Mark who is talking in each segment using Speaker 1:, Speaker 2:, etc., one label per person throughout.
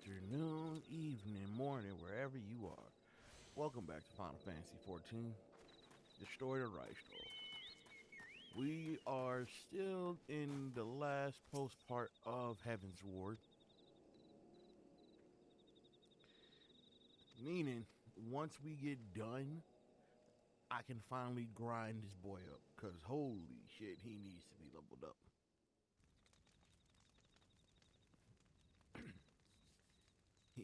Speaker 1: afternoon, evening, morning, wherever you are. Welcome back to Final Fantasy XIV, Destroy the Right We are still in the last post part of Heaven's Ward, meaning once we get done, I can finally grind this boy up, because holy shit, he needs to be leveled up.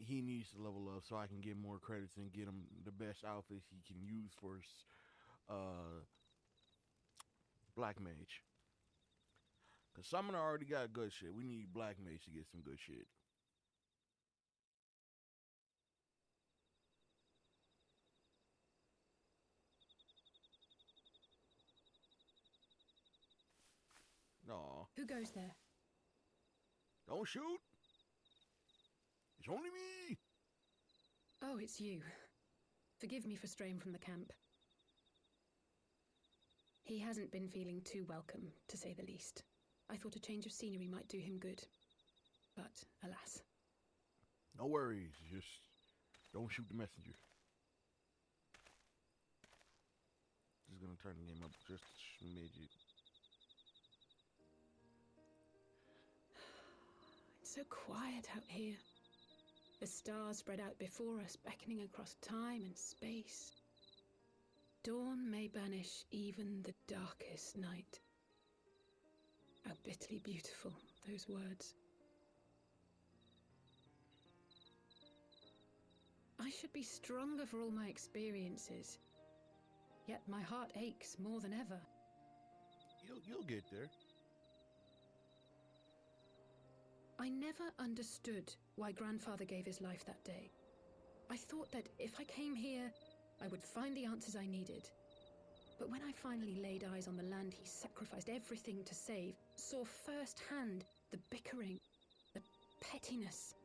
Speaker 1: He needs to level up so I can get more credits and get him the best outfits he can use for his Black Mage. Because Summoner already got good shit. We need Black Mage to get some good shit. No.
Speaker 2: Who goes there?
Speaker 1: Don't shoot! It's only me!
Speaker 2: Oh, it's you. Forgive me for straying from the camp. He hasn't been feeling too welcome, to say the least. I thought a change of scenery might do him good. But, alas.
Speaker 1: No worries, just don't shoot the messenger. Just gonna turn the game up just a smidget.
Speaker 2: It's so quiet out here. The stars spread out before us, beckoning across time and space. Dawn may banish even the darkest night. How bitterly beautiful, those words. I should be stronger for all my experiences. Yet my heart aches more than ever.
Speaker 1: You'll get there.
Speaker 2: I never understood why Grandfather gave his life that day. I thought that if I came here, I would find the answers I needed. But when I finally laid eyes on the land he sacrificed everything to save, saw firsthand the bickering, the pettiness,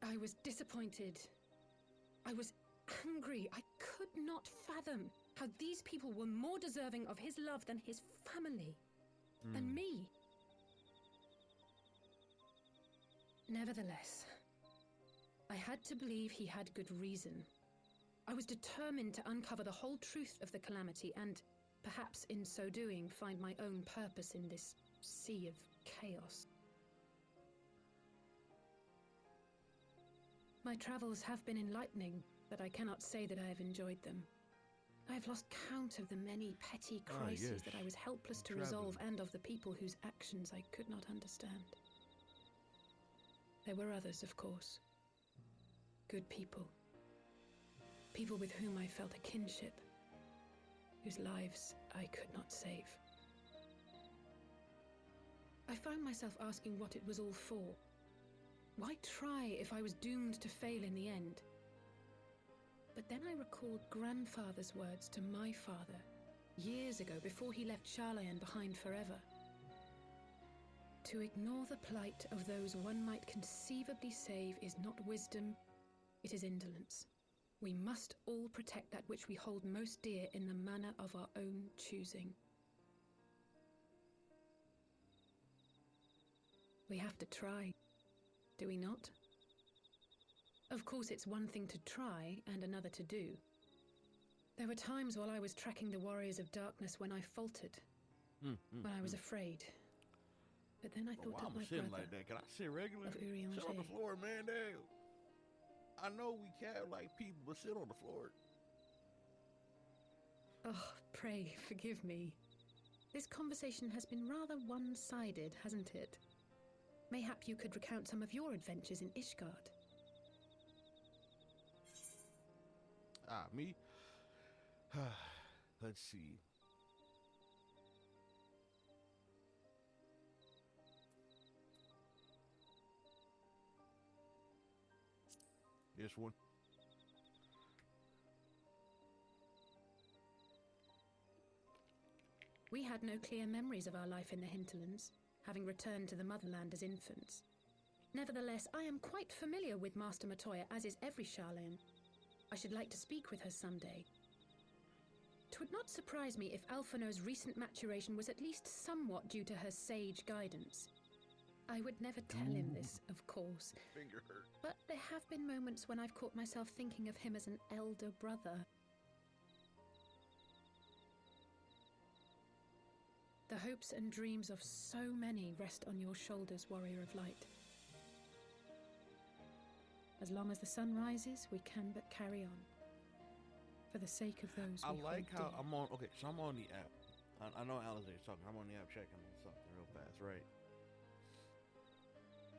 Speaker 2: I was disappointed. I was angry. I could not fathom how these people were more deserving of his love than his family, than me. Nevertheless, I had to believe he had good reason. I was determined to uncover the whole truth of the calamity and, perhaps in so doing, find my own purpose in this sea of chaos. My travels have been enlightening, but I cannot say that I have enjoyed them. I have lost count of the many petty crises that I was helpless to resolve and of the people whose actions I could not understand. There were others, of course. Good people. People with whom I felt a kinship, whose lives I could not save. I found myself asking what it was all for. Why try if I was doomed to fail in the end? But then I recalled Grandfather's words to my father, years ago, before he left Sharlayan behind forever. To ignore the plight of those one might conceivably save is not wisdom, it is indolence. We must all protect that which we hold most dear in the manner of our own choosing. We have to try, do we not? Of course, it's one thing to try and another to do. There were times while I was tracking the warriors of darkness when I faltered, when I was afraid. But then I thought of my brother,
Speaker 1: like that. Can I sit regular?
Speaker 2: of Ryuunosuke.
Speaker 1: Sit on the floor, man. Damn. I know we can't like people, but sit on the floor.
Speaker 2: Oh, pray forgive me. This conversation has been rather one-sided, hasn't it? Mayhap you could recount some of your adventures in Ishgard.
Speaker 1: Me? Let's see. This one.
Speaker 2: We had no clear memories of our life in the hinterlands, having returned to the motherland as infants. Nevertheless, I am quite familiar with Master Matoya, as is every Sharlayan. I should like to speak with her someday. 'Twould not surprise me if Alphino's recent maturation was at least somewhat due to her sage guidance. I would never tell him this, of course.
Speaker 1: Finger hurt.
Speaker 2: But there have been moments when I've caught myself thinking of him as an elder brother. The hopes and dreams of so many rest on your shoulders, Warrior of Light. As long as the sun rises, we can but carry on. For the sake of those we
Speaker 1: I like
Speaker 2: hold
Speaker 1: how
Speaker 2: dear.
Speaker 1: I'm on. Okay, so I'm on the app. I know Alistair's talking. I'm on the app checking something real fast, right?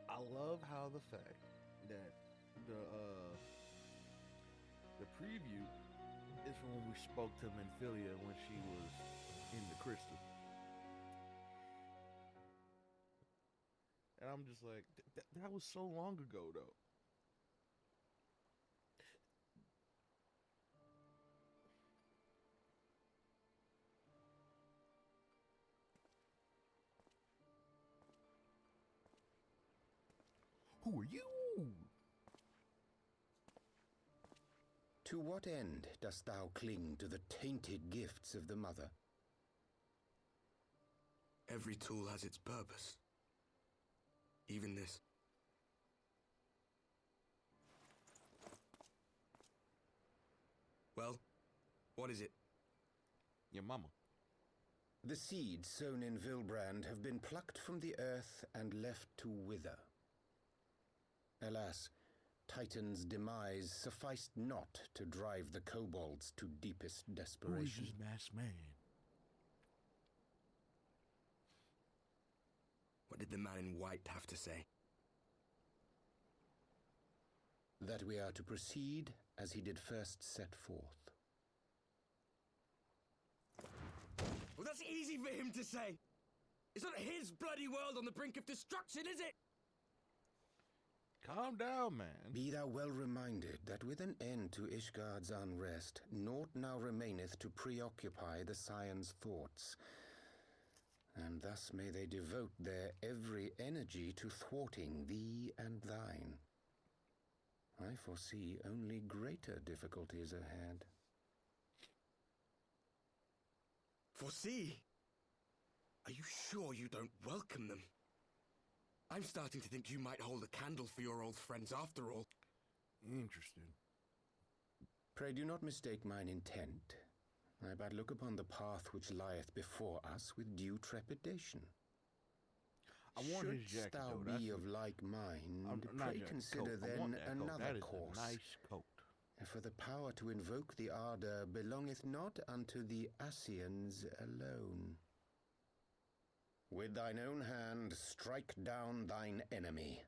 Speaker 1: I love how the fact that the preview is from when we spoke to Menphilia when she was in the crystal. And I'm just like, that was so long ago, though. Who are you?
Speaker 3: To what end dost thou cling to the tainted gifts of the Mother?
Speaker 4: Every tool has its purpose. Even this. Well, what is it?
Speaker 1: Your mama.
Speaker 3: The seeds sown in Vilbrand have been plucked from the earth and left to wither. Alas, Titan's demise sufficed not to drive the kobolds to deepest
Speaker 1: Who is
Speaker 3: desperation.
Speaker 1: this masked man?
Speaker 4: What did the man in white have to say?
Speaker 3: That we are to proceed as he did first set forth.
Speaker 4: Well, that's easy for him to say. It's not his bloody world on the brink of destruction, is it?
Speaker 1: Calm down, man.
Speaker 3: Be thou well reminded that with an end to Ishgard's unrest, naught now remaineth to preoccupy the Scion's thoughts. And thus may they devote their every energy to thwarting thee and thine. I foresee only greater difficulties ahead.
Speaker 4: Foresee? Are you sure you don't welcome them? I'm starting to think you might hold a candle for your old friends after all.
Speaker 1: Interesting.
Speaker 3: Pray do not mistake mine intent. I but look upon the path which lieth before us with due trepidation.
Speaker 1: I want his
Speaker 3: Shouldst
Speaker 1: jacket,
Speaker 3: thou
Speaker 1: though.
Speaker 3: be of like mind,
Speaker 1: not
Speaker 3: pray
Speaker 1: jacket,
Speaker 3: consider
Speaker 1: coat. I want
Speaker 3: then
Speaker 1: that coat.
Speaker 3: another
Speaker 1: That is
Speaker 3: course.
Speaker 1: a nice coat.
Speaker 3: For the power to invoke the ardor belongeth not unto the Ascians alone. With thine own hand strike down thine enemy,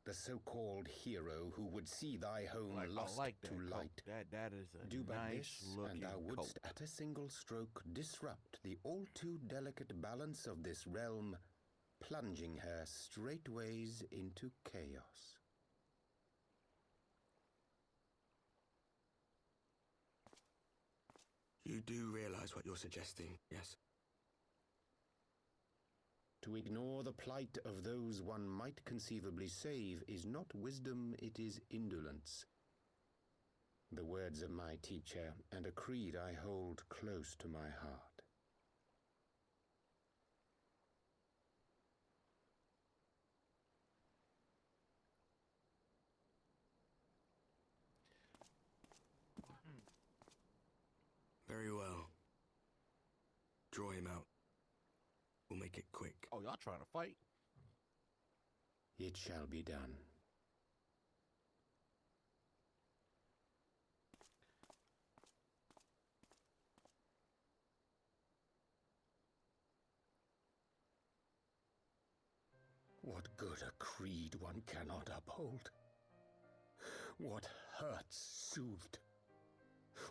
Speaker 3: the so-called hero who would see thy home lost
Speaker 1: I like that
Speaker 3: to
Speaker 1: coat.
Speaker 3: light.
Speaker 1: That is a
Speaker 3: Do but
Speaker 1: nice
Speaker 3: this,
Speaker 1: looking
Speaker 3: and thou wouldst
Speaker 1: coat.
Speaker 3: at a single stroke disrupt the all-too delicate balance of this realm, plunging her straightways into chaos.
Speaker 4: You do realize what you're suggesting, yes?
Speaker 3: To ignore the plight of those one might conceivably save is not wisdom, it is indolence. The words of my teacher, and a creed I hold close to my heart.
Speaker 4: Very well. Draw him out. We'll make it quick.
Speaker 1: Oh, y'all trying to fight?
Speaker 3: It shall be done. What good a creed one cannot uphold? What hurts soothed?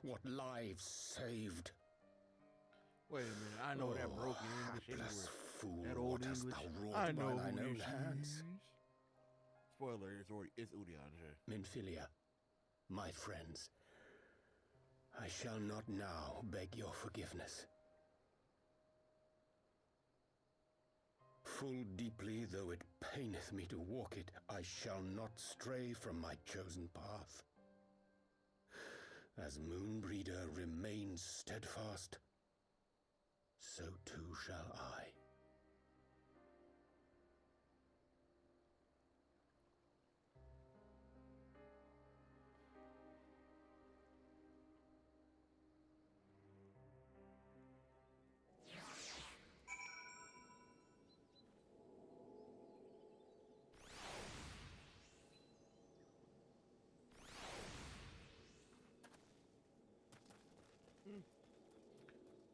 Speaker 3: What lives saved?
Speaker 1: Wait a minute. I know that broken English
Speaker 3: hapless
Speaker 1: anywhere.
Speaker 3: fool,
Speaker 1: That old
Speaker 3: what hast
Speaker 1: English.
Speaker 3: thou wrought
Speaker 1: I know
Speaker 3: by thine
Speaker 1: who
Speaker 3: own
Speaker 1: this
Speaker 3: hands?
Speaker 1: is. Spoiler: it's Udion here.
Speaker 3: Menphilia, my friends, I shall not now beg your forgiveness. Full deeply though it paineth me to walk it, I shall not stray from my chosen path. As Moonbreeder remains steadfast, so too shall I.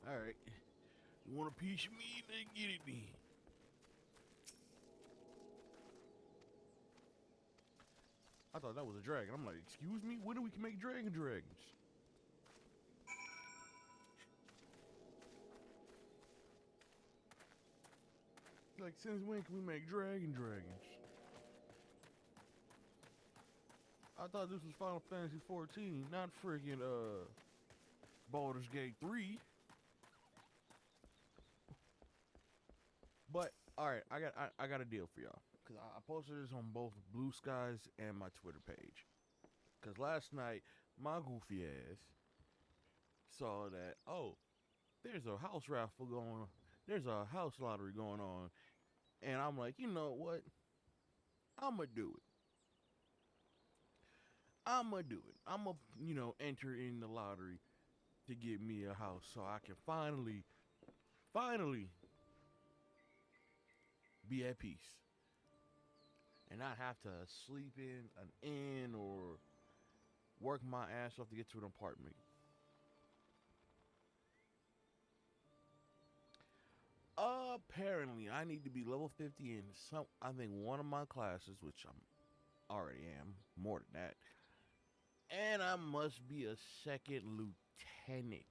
Speaker 1: All right. You want a piece of me? Then get it then. I thought that was a dragon. I'm like, excuse me? When do we can make dragons? Like, since when can we make dragons? I thought this was Final Fantasy 14, not freaking Baldur's Gate 3. But all right, I got a deal for y'all, cause I posted this on both Blue Skies and my Twitter page. Cause last night my goofy ass saw that, oh, there's a house raffle going on, there's a house lottery going on, and I'm like, you know what? I'ma do it. I'ma, enter in the lottery to get me a house so I can finally be at peace and not have to sleep in an inn or work my ass off to get to an apartment. Apparently, I need to be level 50 in I think one of my classes, which I already am, more than that. And I must be a second lieutenant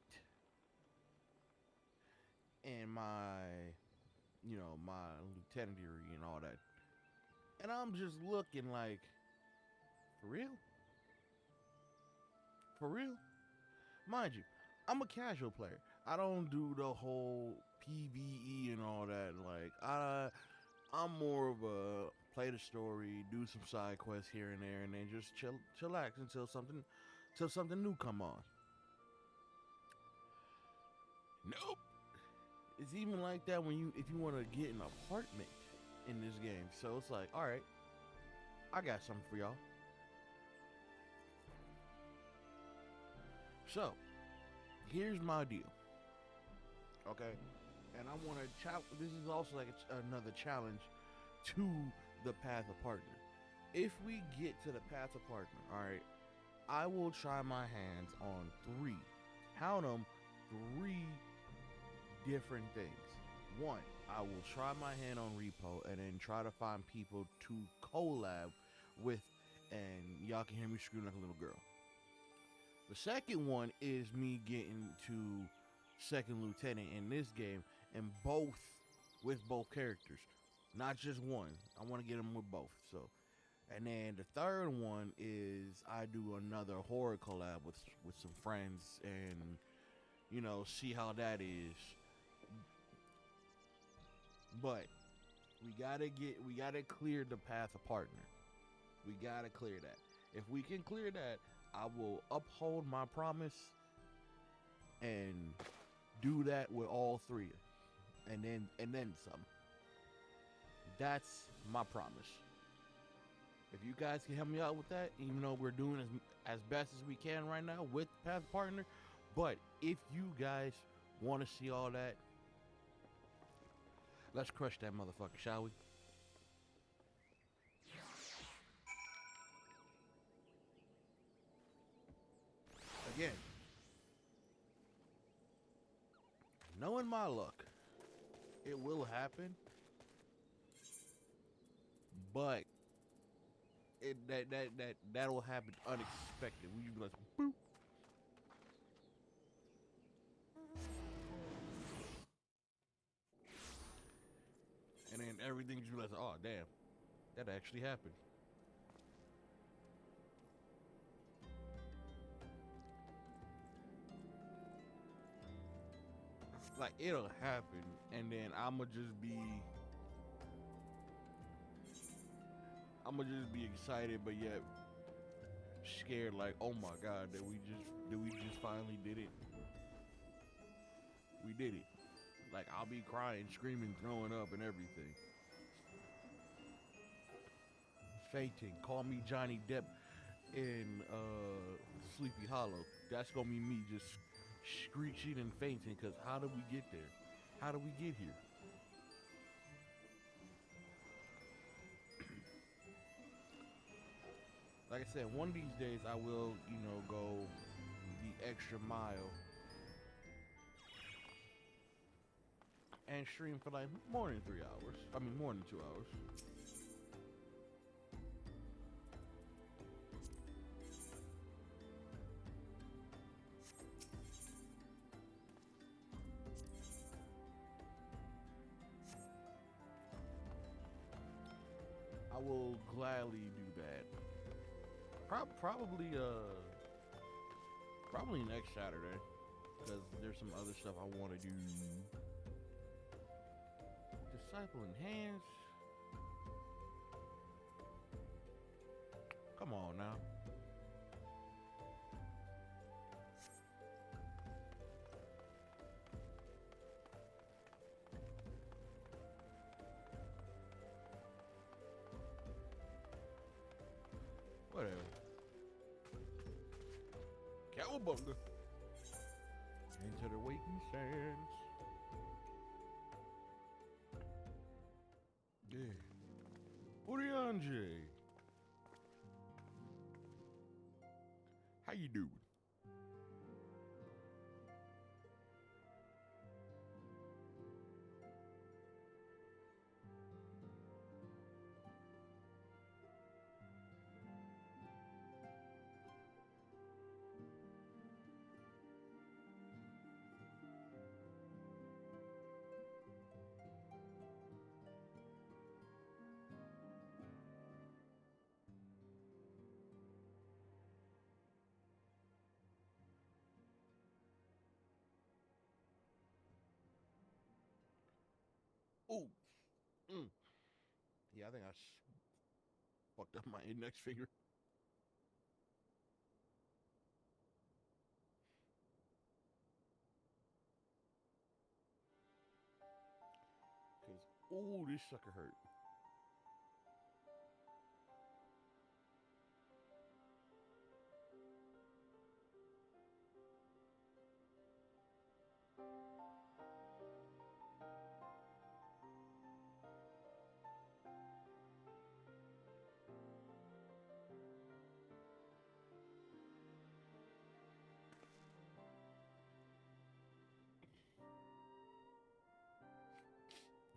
Speaker 1: in my lieutenantry and all that. And I'm just looking like, for real? For real? Mind you, I'm a casual player. I don't do the whole PvE and all that. Like, I'm more of a play the story, do some side quests here and there, and then just chillax until something new come on. Nope. It's even like that if you want to get an apartment in this game. So it's like, all right, I got something for y'all. So, here's my deal. Okay? And I want to this is also like another challenge to the Path of Partner. If we get to the Path of Partner, all right, I will try my hands on count them, 3 different things. One, I will try my hand on Repo and then try to find people to collab with, and y'all can hear me screaming like a little girl. The second one is me getting to second lieutenant in this game, and with both characters, not just one. I want to get them with both. So, and then the third one is I do another horror collab with some friends, and see how that is. But we gotta clear the Path of Partner. We gotta clear that. If we can clear that, I will uphold my promise and do that with all 3, and then some. That's my promise. If you guys can help me out with that, even though we're doing as best as we can right now with Path Partner, but if you guys want to see all that, let's crush that motherfucker, shall we? Again, knowing my luck, it will happen, but that'll happen unexpected. We just be like, boop. And then everything just be like, oh damn, that actually happened. Like, it'll happen, and then I'ma just be excited, but yet scared. Like, oh my god, did we just finally did it? We did it. Like, I'll be crying, screaming, throwing up, and everything. Fainting. Call me Johnny Depp in Sleepy Hollow. That's gonna be me just screeching and fainting, because how did we get there? How did we get here? Like I said, one of these days I will, go the extra mile and stream for like more than 3 hours. I mean, more than 2 hours. I will gladly do that. Probably next Saturday, because there's some other stuff I want to do. Disciple Enhance. Come on now. Whatever. Cowabunga. Into the waiting sands. Yeah. Urianje. How you doing? Oh, yeah, I think I fucked up my index finger. Cause, oh, this sucker hurt.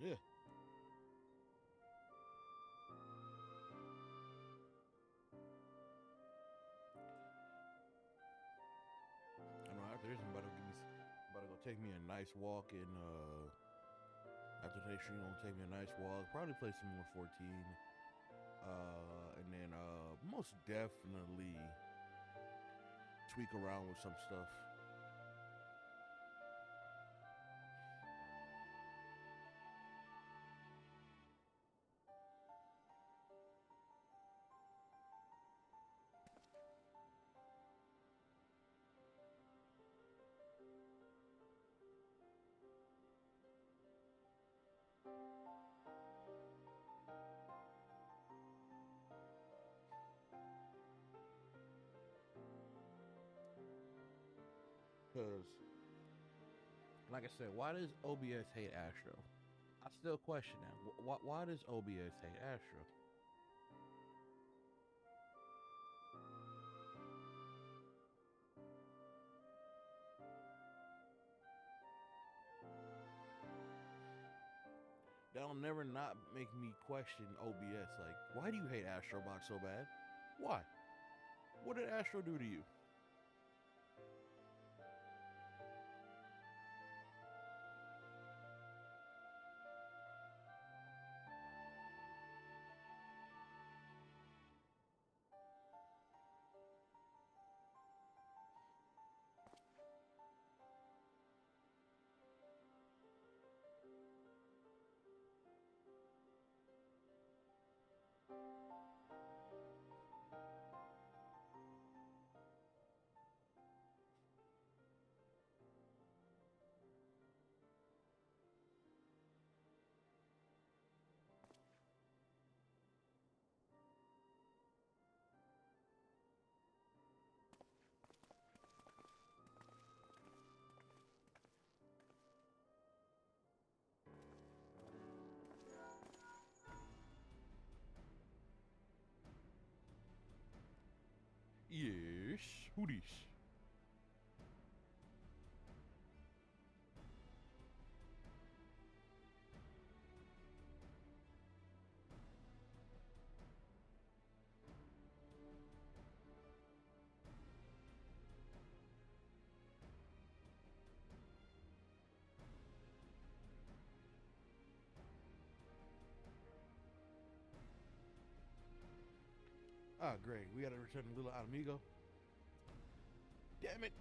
Speaker 1: Yeah. I know after this, I'm about to go take me a nice walk in. After today's stream, I'm gonna take me a nice walk. Probably play some more 14. And then most definitely tweak around with some stuff. Because, like I said, why does OBS hate Astro? I still question that. Why does OBS hate Astro? That'll never not make me question OBS. Like, why do you hate Astrobox so bad? Why? What did Astro do to you? Yes, who this? Ah, great. We gotta return the little amigo. Damn it.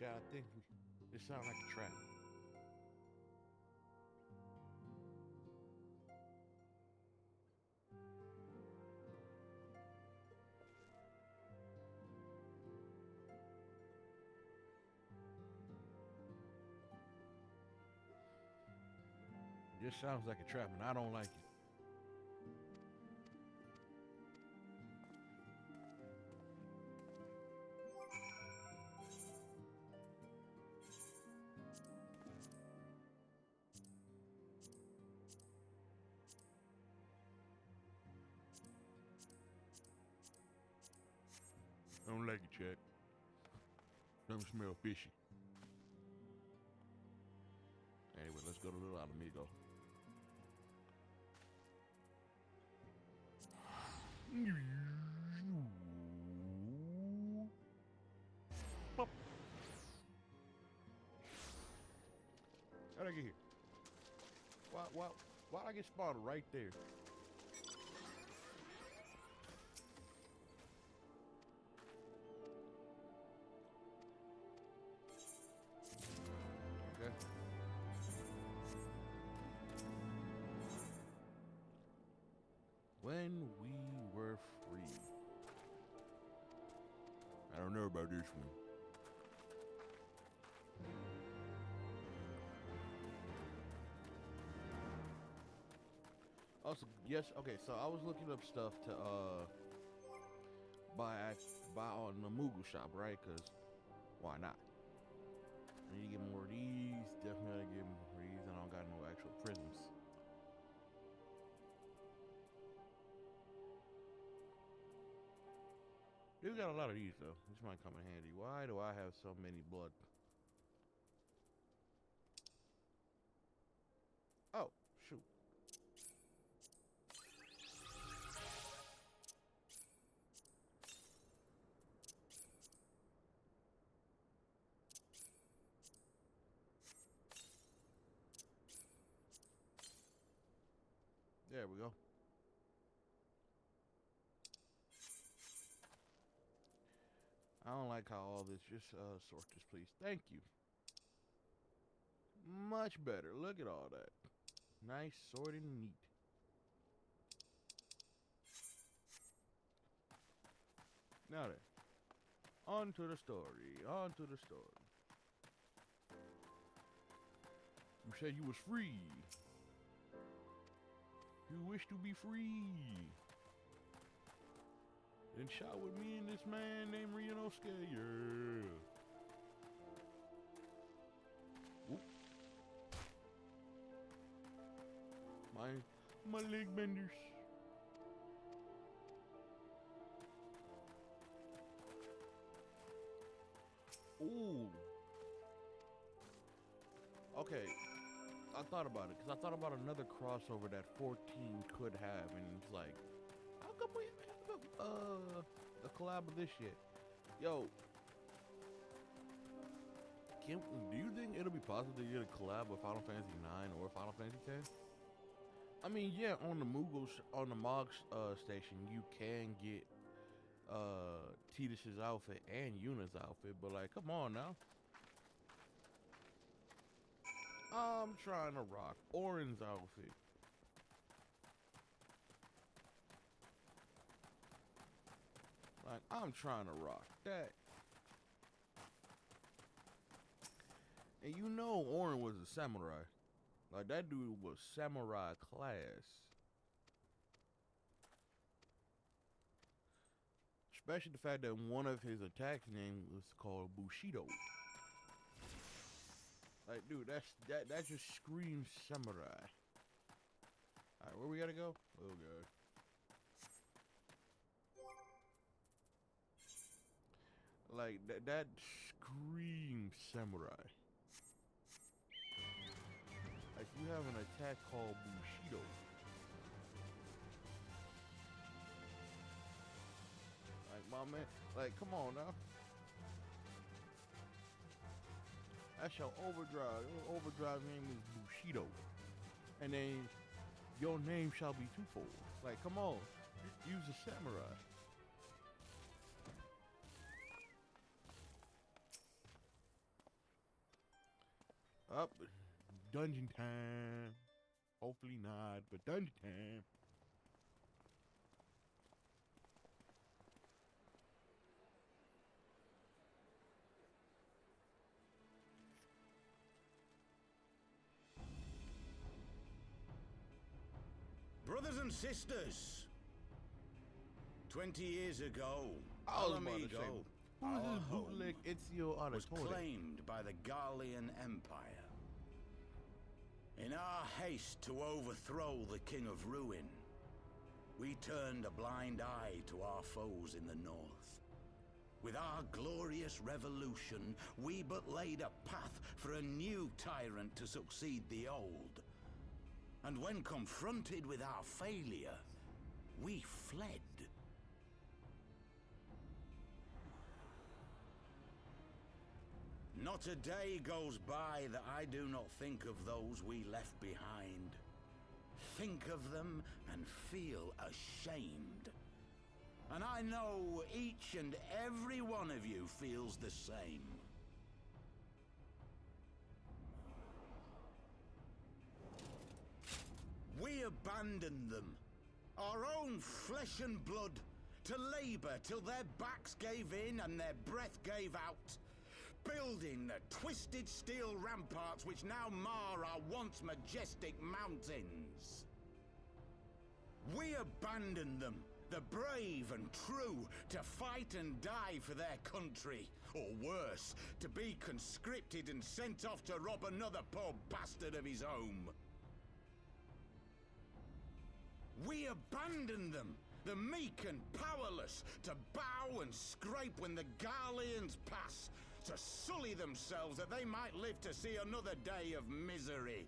Speaker 1: Chad, I think this sounds like a trap. This sounds like a trap, and I don't like it. I don't like it, Chad. Don't smell fishy. Anyway, let's go to Little Amigo. Pop. How'd I get here? Why'd I get spotted right there? Okay. When we were free. I don't know about this one. Also, yes, okay, so I was looking up stuff to buy on the Moogle shop, right? Cause why not? I need to get more of these. Definitely gotta get more of these. I don't got no actual prisms. We got a lot of these though. This might come in handy. Why do I have so many blood? Oh, shoot. There we go. I don't like how all this, just sort this please. Thank you. Much better. Look at all that. Nice, sorted, and neat. Now then, on to the story. On to the story. You said you was free. You wish to be free. Then shot with me and this man named Ryuunosuke. Yeah. Oop. My leg benders. Ooh. Okay. I thought about it, because I thought about another crossover that 14 could have, and it's like, how come we have a collab of this shit? Yo, do you think it'll be possible to get a collab with Final Fantasy 9 or Final Fantasy 10? I mean, yeah, on the on the Mog station, you can get Tidus's outfit and Yuna's outfit, but like, come on now. I'm trying to rock Orin's outfit. Like, I'm trying to rock that. And you know Orin was a samurai. Like, that dude was samurai class. Especially the fact that one of his attacks name was called Bushido. Like, dude, that just screams samurai. Alright, where we gotta go? Oh god. Like, that screams samurai. Like, you have an attack called Bushido. Like, my man, like, come on now. That's your overdrive. Your overdrive name is Bushido. And then your name shall be twofold. Like, come on. Use a samurai. Up. Dungeon time. Hopefully not, but dungeon time.
Speaker 5: Brothers and sisters, 20 years ago,
Speaker 1: I was about to say,
Speaker 5: Alamigo,
Speaker 1: who is
Speaker 5: our
Speaker 1: this
Speaker 5: home,
Speaker 1: bootleg Ezio
Speaker 5: was
Speaker 1: Auditore?
Speaker 5: claimed by the Garlean Empire. In our haste to overthrow the King of Ruin, we turned a blind eye to our foes in the north. With our glorious revolution, we but laid a path for a new tyrant to succeed the old. And when confronted with our failure, we fled. Not a day goes by that I do not think of those we left behind. Think of them and feel ashamed. And I know each and every one of you feels the same. We abandoned them, our own flesh and blood, to labor till their backs gave in and their breath gave out, building the twisted steel ramparts which now mar our once majestic mountains. We abandoned them, the brave and true, to fight and die for their country, or worse, to be conscripted and sent off to rob another poor bastard of his home. We abandoned them, the meek and powerless, to bow and scrape when the Garleans pass, to sully themselves that they might live to see another day of misery.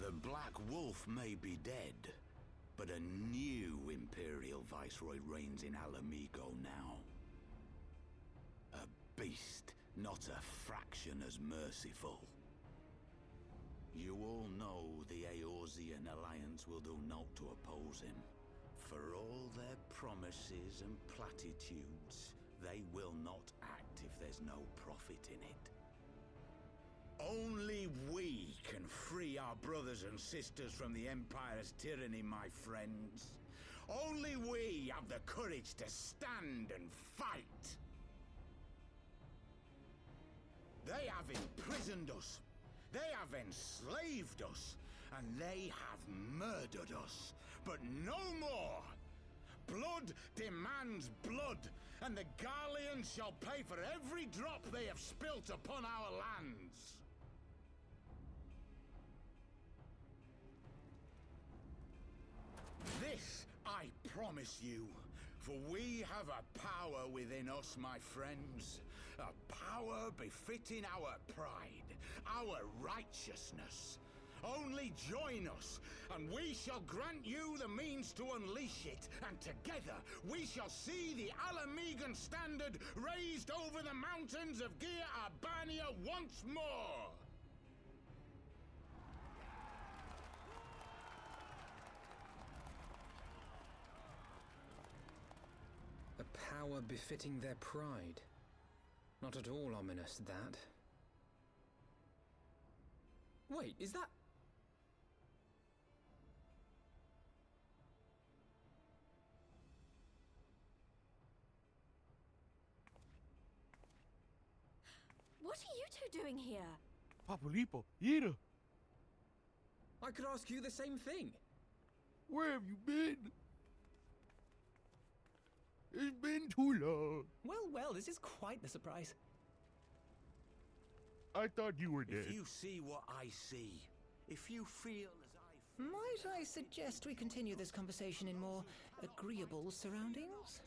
Speaker 5: The Black Wolf may be dead, but a new Imperial Viceroy reigns in Alamigo now. A beast, not a fraction as merciful. You all know the Eorzean Alliance will do naught to oppose him. For all their promises and platitudes, they will not act if there's no profit in it. Only we can free our brothers and sisters from the Empire's tyranny, my friends. Only we have the courage to stand and fight. They have imprisoned us. They have enslaved us, and they have murdered us. But no more! Blood demands blood, and the Garleans shall pay for every drop they have spilt upon our lands. This I promise you, for we have a power within us, my friends. A power befitting our pride, our righteousness. Only join us, and we shall grant you the means to unleash it, and together we shall see the Alamigan standard raised over the mountains of Gia Albania once more!
Speaker 6: A power befitting their pride. Not at all ominous, that. Wait, is that...
Speaker 7: are you two doing here?
Speaker 1: Papulipo, Ida,
Speaker 6: I could ask you the same thing.
Speaker 1: where have you been? It's been too long.
Speaker 8: Well, this is quite the surprise.
Speaker 1: I thought you were dead.
Speaker 5: If you see what I see, if you feel as I feel,
Speaker 8: Might I suggest we continue this conversation in more agreeable surroundings?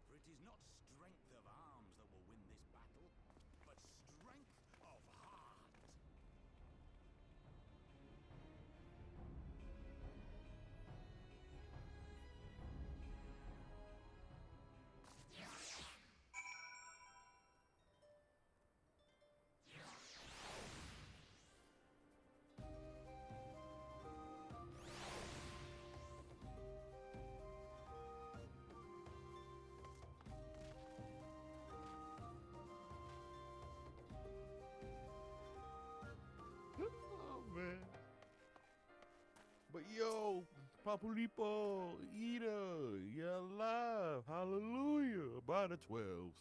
Speaker 5: for it is not strength of arms that will win this battle, but strength of heart.
Speaker 1: Oh, man. But yo, Papulipo, Ida, you're alive. Hallelujah. By the 12s.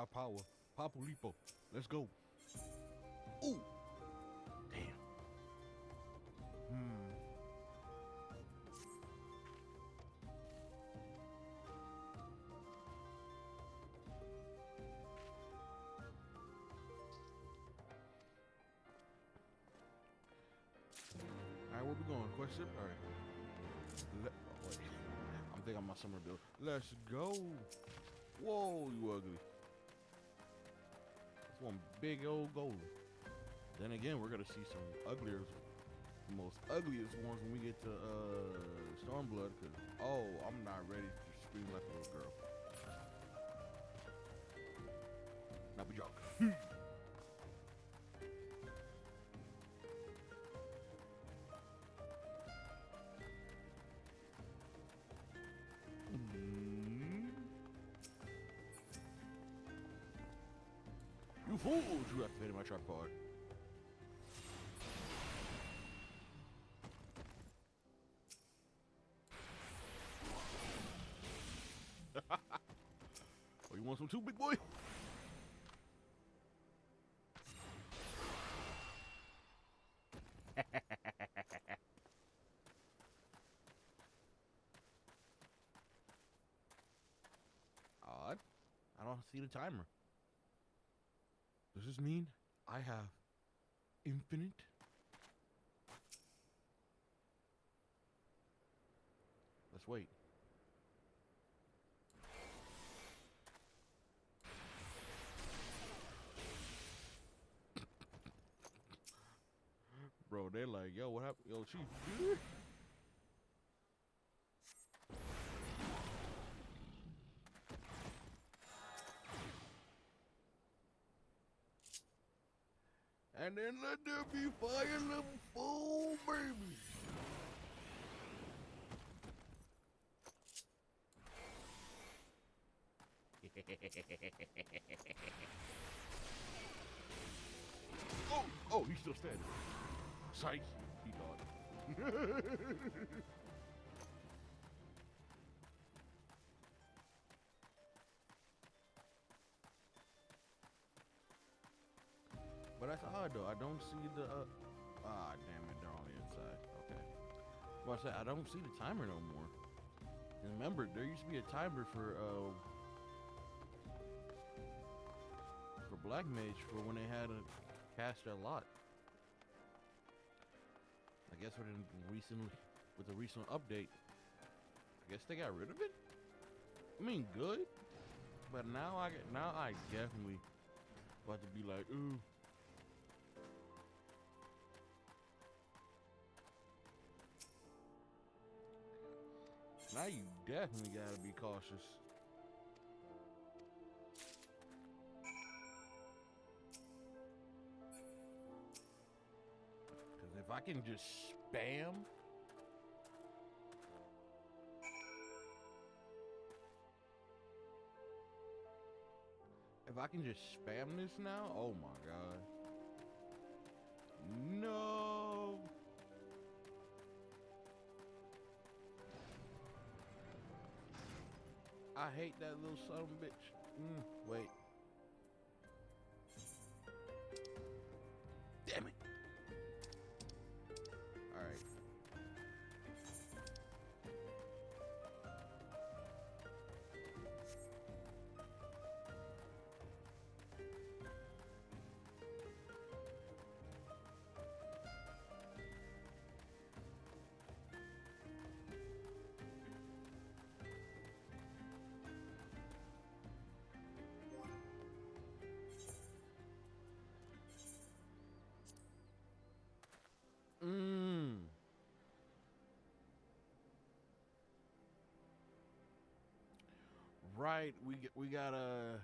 Speaker 1: have power. Papulipo. Let's go. Ooh. Damn. Alright, where we going? Question? Alright. Wait. I'm thinking of my summer build. Let's go. Whoa, you ugly. That's one big old golem. Then again, we're gonna see some uglier, most ugliest ones when we get to StormBlood. Cause I'm not ready to scream like a little girl. Not be joking. You fools! You activated my tripod. Oh, you want some too, big boy? Odd. I don't see the timer. Does this mean I have infinite? Let's wait. Bro, they're like, yo, what happened? Yo, Chief, you good? And then let there be fire number 4, baby. Oh, he's still standing. Psych, he thought. But that's odd though. I don't see the damn it, they're on the inside. Okay. Well, I said I don't see the timer no more. And remember, there used to be a timer for Black Mage for when they had to cast their lot. I guess with the recent update, I guess they got rid of it. I mean, good, but now I definitely about to be like, ooh. Now you definitely gotta be cautious. Cause if I can just spam. If I can just spam this now, oh my god. No. I hate that little son of a bitch. Wait. Damn it. All right. Right, we gotta.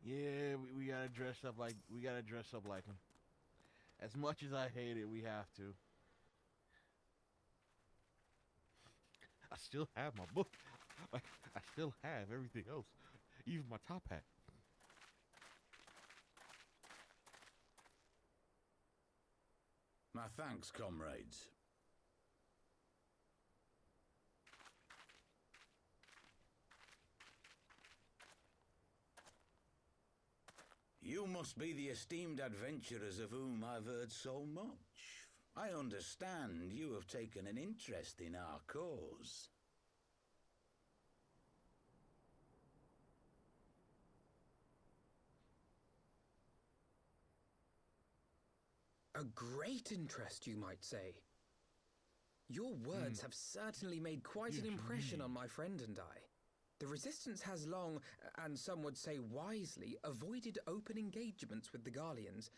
Speaker 1: Yeah, we gotta dress up like him. As much as I hate it, we have to. I still have my book. Like, I still have everything else. Even my top hat.
Speaker 5: My thanks, comrades. You must be the esteemed adventurers of whom I've heard so much. I understand you have taken an interest in our cause.
Speaker 6: A great interest, you might say. Your words have certainly made quite an impression on my friend and I. The Resistance has long, and some would say wisely, avoided open engagements with the Garleans,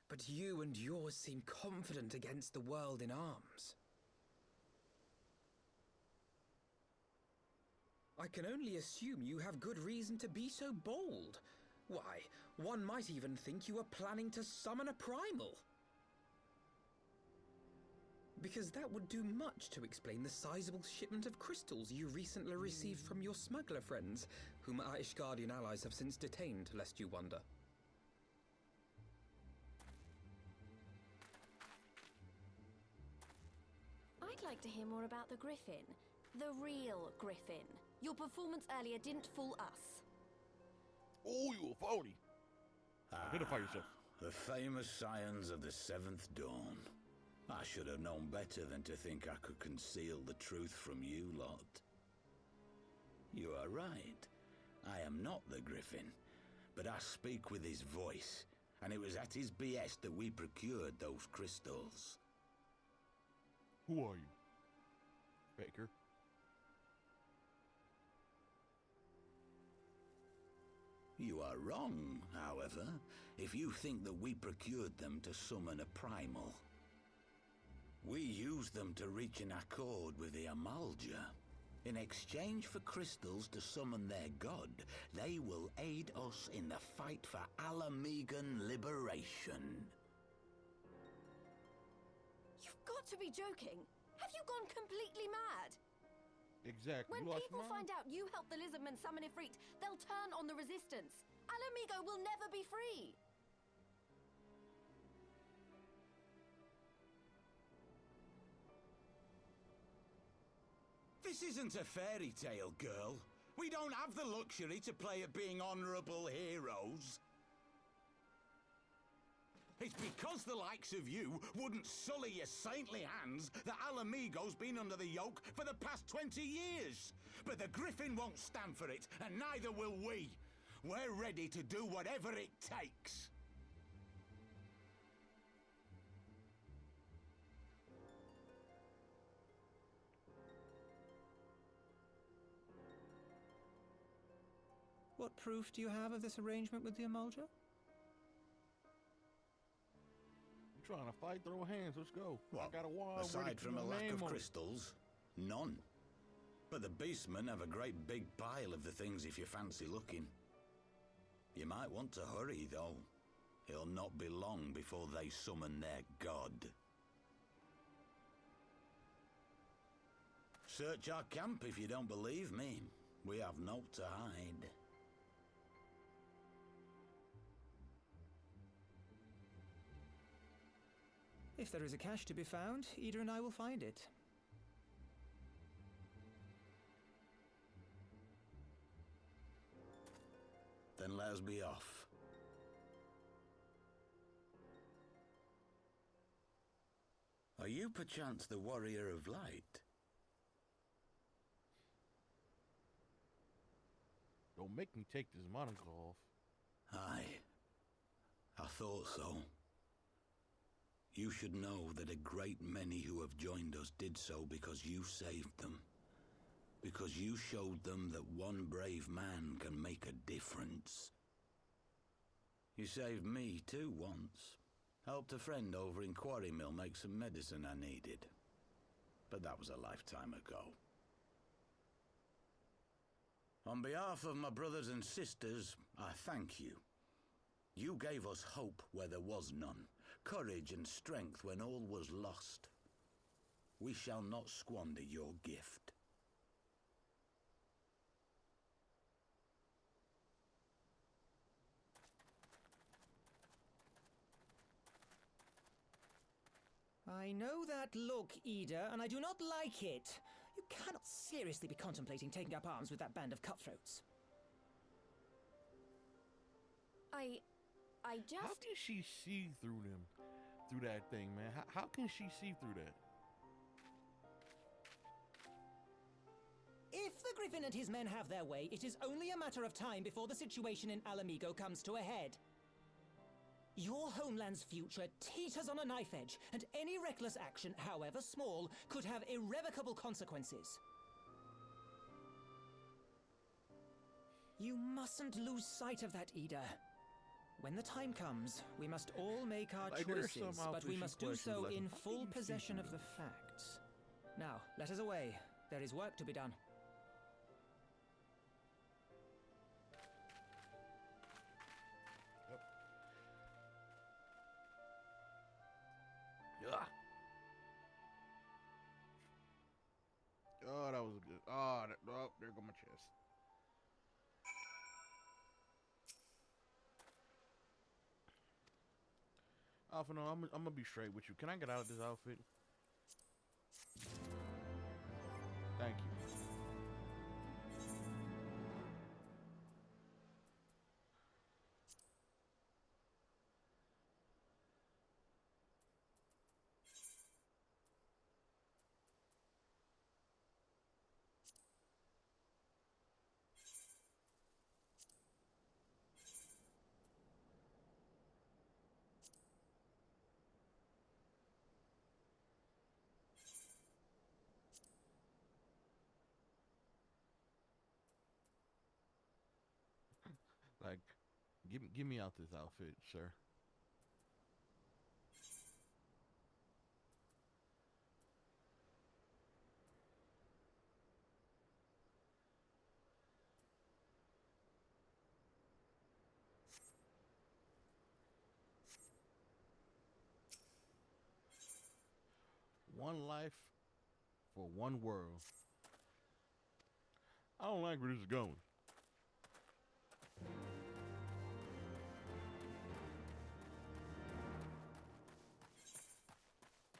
Speaker 6: but you and yours seem confident against the world in arms. I can only assume you have good reason to be so bold. Why, one might even think you are planning to summon a primal. Because that would do much to explain the sizable shipment of crystals you recently received from your smuggler friends, whom our Ishgardian allies have since detained, lest you wonder.
Speaker 7: I'd like to hear more about the Griffin. The real Griffin. Your performance earlier didn't fool us.
Speaker 1: Oh, you a phony. Identify yourself.
Speaker 5: The famous scions of the Seventh Dawn. I should have known better than to think I could conceal the truth from you lot. You are right. I am not the Griffin, but I speak with his voice, and it was at his behest that we procured those crystals.
Speaker 1: Who are you? Baker?
Speaker 5: You are wrong, however, if you think that we procured them to summon a primal. We used them to reach an accord with the Amalja. In exchange for crystals to summon their god, they will aid us in the fight for Alamegan liberation.
Speaker 7: You've got to be joking. Have you gone completely mad?
Speaker 1: Exactly.
Speaker 7: When
Speaker 1: You lost
Speaker 7: people
Speaker 1: your mind?
Speaker 7: find out you helped the Lizardmen summon Ifrit, they'll turn on the Resistance. Alamigo will never be free.
Speaker 5: This isn't a fairy tale, girl. We don't have the luxury to play at being honorable heroes. It's because the likes of you wouldn't sully your saintly hands that Alamigo's been under the yoke for the past 20 years. But the Griffin won't stand for it, and neither will we. We're ready to do whatever it takes.
Speaker 8: What proof do you have of this arrangement with the Amalja?
Speaker 1: You trying to fight? Throw hands. Let's go.
Speaker 5: What?
Speaker 1: I got a wand.
Speaker 5: Aside from a lack of crystals, none. But the beastmen have a great big pile of the things if you fancy looking. You might want to hurry, though. It'll not be long before they summon their god. Search our camp if you don't believe me. We have naught to hide.
Speaker 8: If there is a cache to be found, Ida and I will find it.
Speaker 5: Then let us be off. Are you perchance the Warrior of Light?
Speaker 1: Don't make me take this monocle off.
Speaker 5: Aye. I thought so. You should know that a great many who have joined us did so because you saved them. Because you showed them that one brave man can make a difference. You saved me too once. Helped a friend over in Quarry Mill make some medicine I needed. But that was a lifetime ago. On behalf of my brothers and sisters, I thank you. You gave us hope where there was none. Courage and strength when all was lost. We shall not squander your gift.
Speaker 8: I know that look, Ida, and I do not like it. You cannot seriously be contemplating taking up arms with that band of cutthroats.
Speaker 7: I just...
Speaker 1: How can she see through them? Through that thing, man? How can she see through that?
Speaker 8: If the Griffin and his men have their way, it is only a matter of time before the situation in Alamigo comes to a head. Your homeland's future teeters on a knife edge, and any reckless action, however small, could have irrevocable consequences. You mustn't lose sight of that, Ida. When the time comes, we must all make our choices, but we must do so in full possession of the facts. Now, let us away. There is work to be done.
Speaker 1: Yeah. Oh, that was good. Oh, there go my chest. Alpha, no, I'm gonna be straight with you. Can I get out of this outfit? Thank you. Like, give me out this outfit, sir. One life for one world. I don't like where this is going.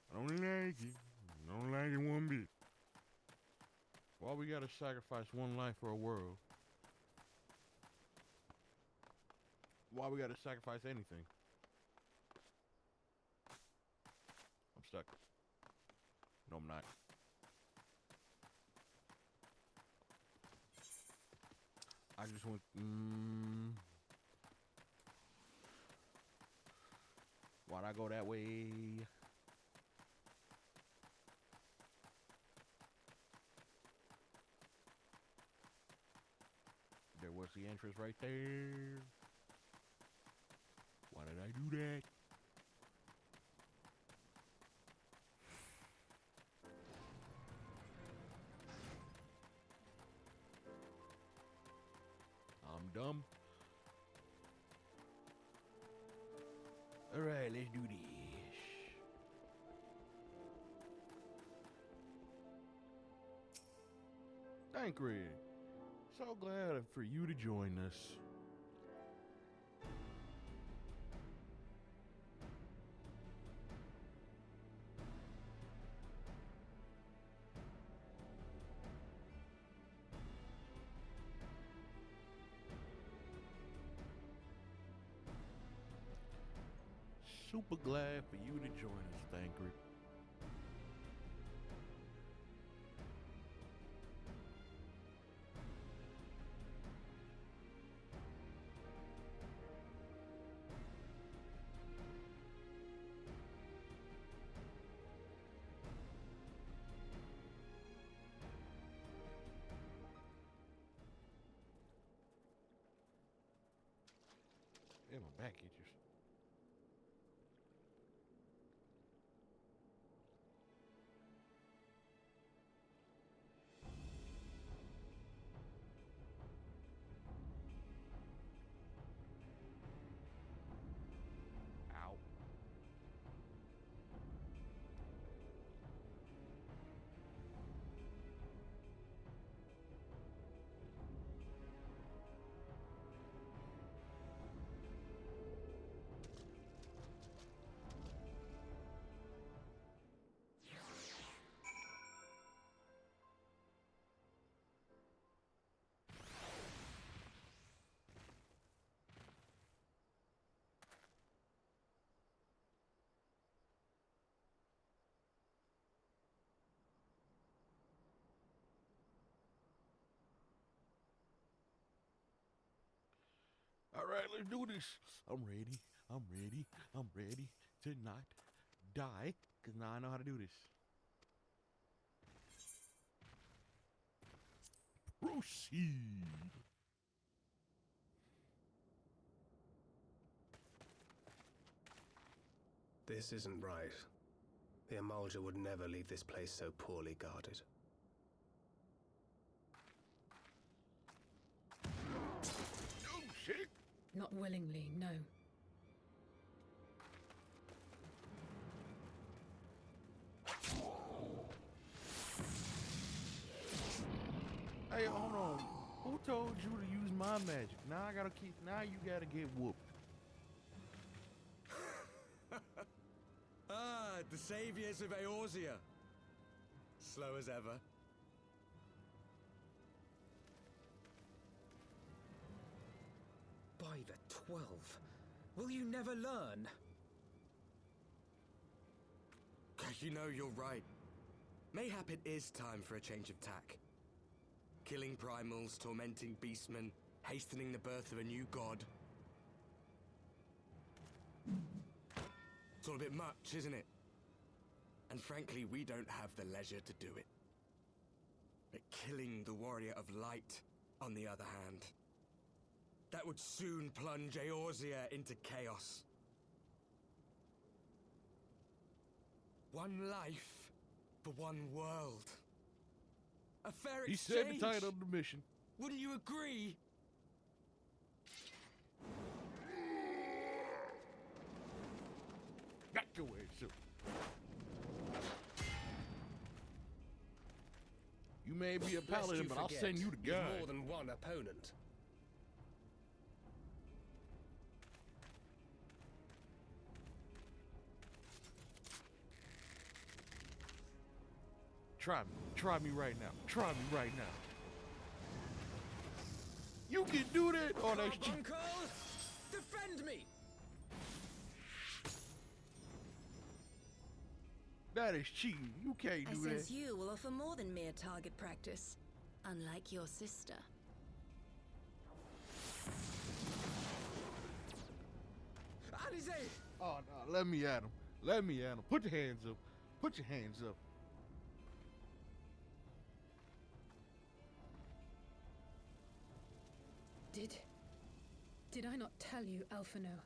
Speaker 1: I don't like it. I don't like it one bit. Why we gotta sacrifice one life for a world? Why we gotta sacrifice anything? I'm stuck. No, I'm not. I just went. Why'd I go that way? There was the entrance right there. Why did I do that? I'm dumb. Alright, let's do this. Thank Red. So glad for you to join us. Super glad for you to join us, Thancred. Yeah, my back itches. Ow. right, let's do this. I'm ready. I'm ready. I'm ready to not die, because now I know how to do this. Proceed.
Speaker 9: This isn't right. The Emulger would never leave this place so poorly guarded.
Speaker 1: Oh, shit.
Speaker 2: Not willingly, no.
Speaker 1: Hey, hold on. Who told you to use my magic? Now I gotta keep. Now you gotta get whooped.
Speaker 4: Ah, the saviors of Eorzea. Slow as ever.
Speaker 6: By the 12. Will you never learn?
Speaker 4: You know, you're right. Mayhap it is time for a change of tack. Killing primals, tormenting beastmen, hastening the birth of a new god. It's all a bit much, isn't it? And frankly, we don't have the leisure to do it. But killing the warrior of light, on the other hand, that would soon plunge Eorzea into chaos. One life for one world. A fair exchange.
Speaker 1: He said the title of the mission.
Speaker 4: Wouldn't you agree?
Speaker 1: Back your way, sir. You may be a
Speaker 9: Lest
Speaker 1: paladin,
Speaker 9: you
Speaker 1: but I'll
Speaker 9: forget,
Speaker 1: send you the
Speaker 9: you've
Speaker 1: guy.
Speaker 9: more than one opponent.
Speaker 1: Try me. Try me right now. Try me right now. You can do that. Oh, that's cheap.
Speaker 6: Carbuncle! Defend me!
Speaker 1: That is cheating. You can't
Speaker 10: I
Speaker 1: do that.
Speaker 10: sense you will offer more than mere target practice, unlike your sister.
Speaker 6: Alize!
Speaker 1: Oh, no. Let me at him. Let me at him. Put your hands up. Put your hands up.
Speaker 2: Did I not tell you, Alphino?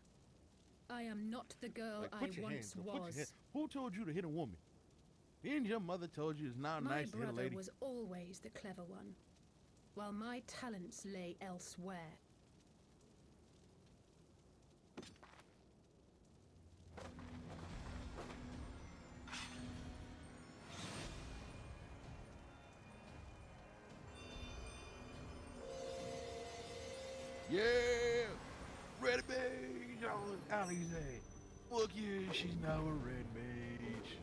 Speaker 2: I am not the girl
Speaker 1: Like,
Speaker 2: I
Speaker 1: put your
Speaker 2: once
Speaker 1: hands up. Put your
Speaker 2: was.
Speaker 1: hands. Who told you to hit a woman? Didn't your mother told you it's not
Speaker 2: My
Speaker 1: nice to hit a
Speaker 2: brother
Speaker 1: lady?
Speaker 2: was always the clever one, while my talents lay elsewhere.
Speaker 1: Yeah! Red mage on Alize. Look, yeah, she's now a red mage.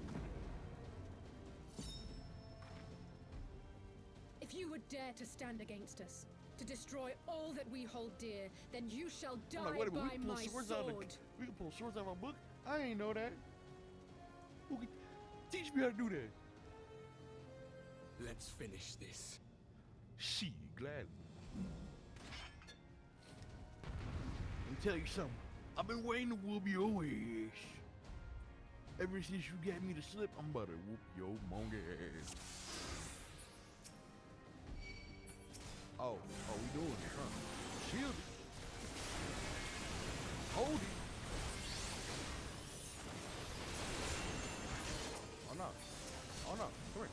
Speaker 2: If you would dare to stand against us, to destroy all that we hold dear, then you shall die
Speaker 1: I'm like, wait a minute,
Speaker 2: by
Speaker 1: we can pull
Speaker 2: my
Speaker 1: swords
Speaker 2: sword.
Speaker 1: out of we can pull swords out of our book? I ain't know that. Who can teach me how to do that?
Speaker 4: Let's finish this.
Speaker 1: She gladly. Let me tell you something. I've been waiting to whoop your ass. Ever since you gave me the slip, I'm about to whoop your monkey ass. Oh, we doing it, huh? Shield it. Hold it. Oh no. Oh no. Come here.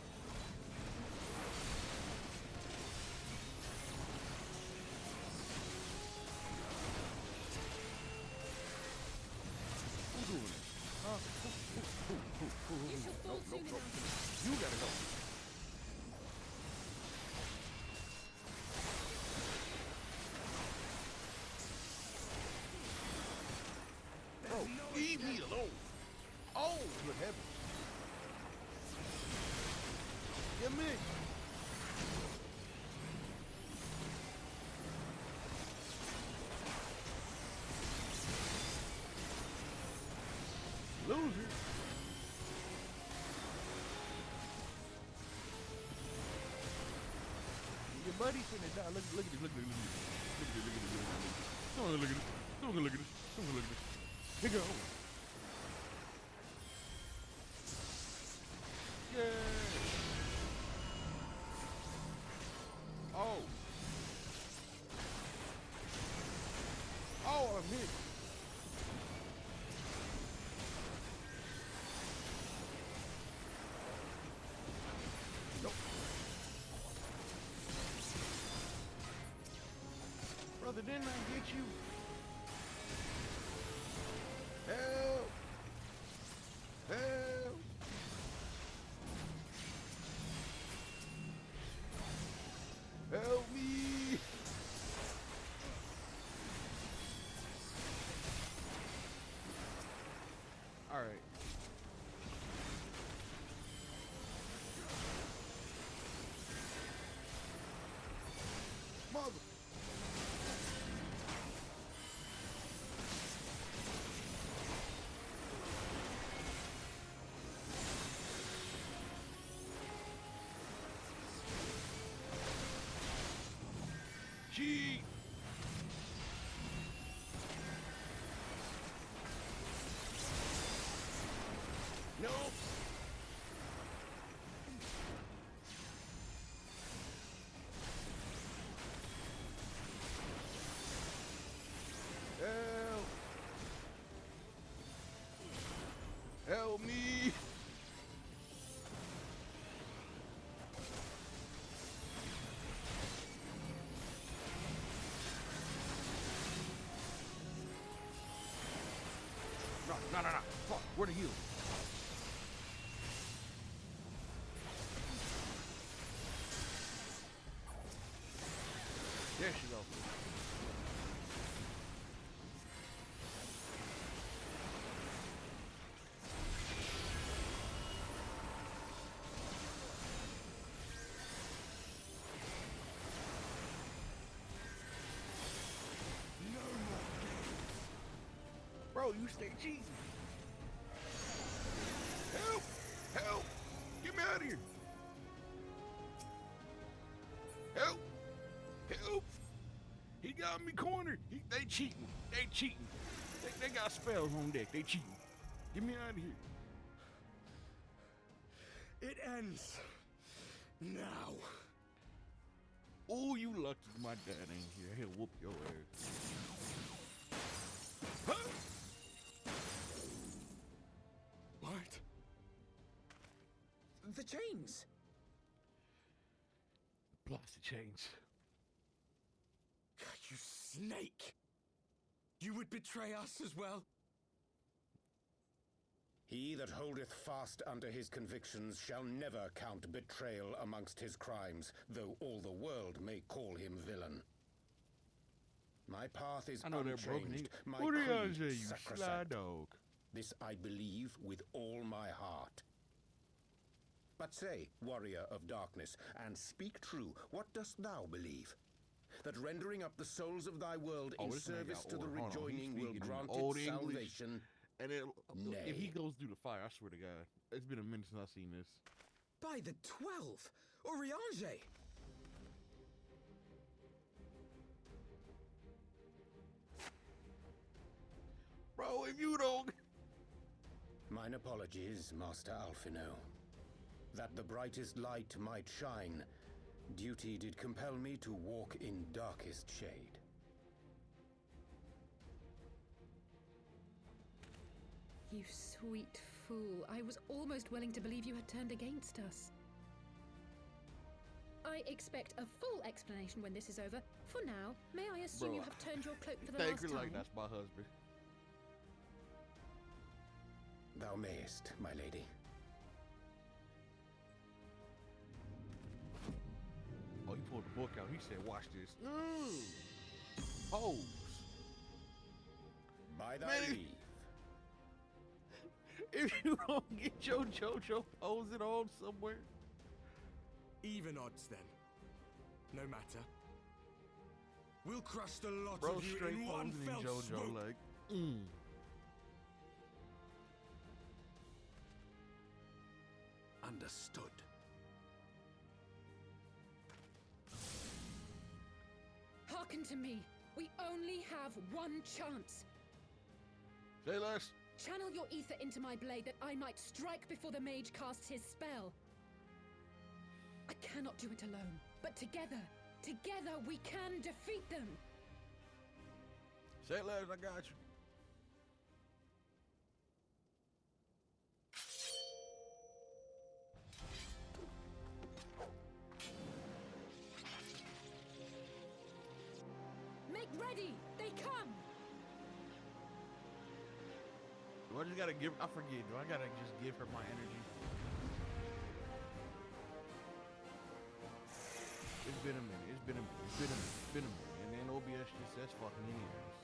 Speaker 1: Who's doing it? Huh? Who?
Speaker 2: You shall fall
Speaker 1: Nope,
Speaker 2: soon
Speaker 1: nope, nope.
Speaker 2: enough.
Speaker 1: You gotta go. Bro, leave me alone. Oh, good heavens. Get me. Loser. Your buddy's finna die. Look at this. Look at this. Look at this. Look at this. Look at this. Look at this. Don't look at this. Don't look at this. Here go. Yeah. Oh. Oh, I'm hit. Nope. Brother, didn't I get you? Help! Help! Help me! All right. Mother. Gee. No. Help. Help me. No. Fuck, where the heal? There she goes. Bro, you stay cheesy. Help! Help! Get me out of here! Help! Help! He got me cornered. They cheating. They cheating. They got spells on deck. They cheating. Get me out of here.
Speaker 4: It ends now.
Speaker 1: Oh, you lucky my dad ain't here. He'll whoop your ass. Huh?
Speaker 4: What?
Speaker 6: The chains!
Speaker 1: Plastic chains.
Speaker 4: You snake! You would betray us as well?
Speaker 3: He that holdeth fast unto his convictions shall never count betrayal amongst his crimes, though all the world may call him villain. My path is
Speaker 1: I know they're broken.
Speaker 3: unchanged, my
Speaker 1: What do you
Speaker 3: creed
Speaker 1: say, you sly
Speaker 3: sacrosanct.
Speaker 1: dog?
Speaker 3: This I believe with all my heart. But say, warrior of darkness, and speak true, what dost thou believe? That rendering up the souls of thy world in
Speaker 1: This man
Speaker 3: service
Speaker 1: got
Speaker 3: to the
Speaker 1: order. Hold on, he's
Speaker 3: rejoining will
Speaker 1: speaking in
Speaker 3: grant
Speaker 1: Old
Speaker 3: it
Speaker 1: English.
Speaker 3: salvation?
Speaker 1: And then, if he
Speaker 3: Nay.
Speaker 1: goes through the fire, I swear to God, it's been a minute since I've seen this.
Speaker 6: By the 12! Oriange!
Speaker 1: Bro, if you don't...
Speaker 3: Mine apologies, Master Alphino. That the brightest light might shine, duty did compel me to walk in darkest shade.
Speaker 2: You sweet fool. I was almost willing to believe you had turned against us. I expect a full explanation when this is over. For now, may I assume
Speaker 1: Bro,
Speaker 2: you have turned your cloak for the
Speaker 1: Thank
Speaker 2: last
Speaker 1: her
Speaker 2: time?
Speaker 1: like that's my husband.
Speaker 3: Thou mayest, my lady.
Speaker 1: Oh, he pulled the book out. He said, watch this. Pose.
Speaker 3: By thy
Speaker 1: Man,
Speaker 3: leave.
Speaker 1: If you don't get your JoJo posing on somewhere.
Speaker 4: Even odds then. No matter. We'll crush the lot
Speaker 1: Bro,
Speaker 4: of you
Speaker 1: straight
Speaker 4: in one
Speaker 1: posing in
Speaker 4: fell
Speaker 1: JoJo
Speaker 4: swoop.
Speaker 1: like,
Speaker 5: Understood.
Speaker 2: Hearken to me. We only have one chance.
Speaker 1: Say less.
Speaker 2: Channel your ether into my blade that I might strike before the mage casts his spell. I cannot do it alone, but together we can defeat them.
Speaker 1: Say less, I got you.
Speaker 2: Make ready! They come!
Speaker 1: Do I just gotta give? I forget. Do I gotta just give her my energy? It's been a minute. And then OBS just says fucking yes.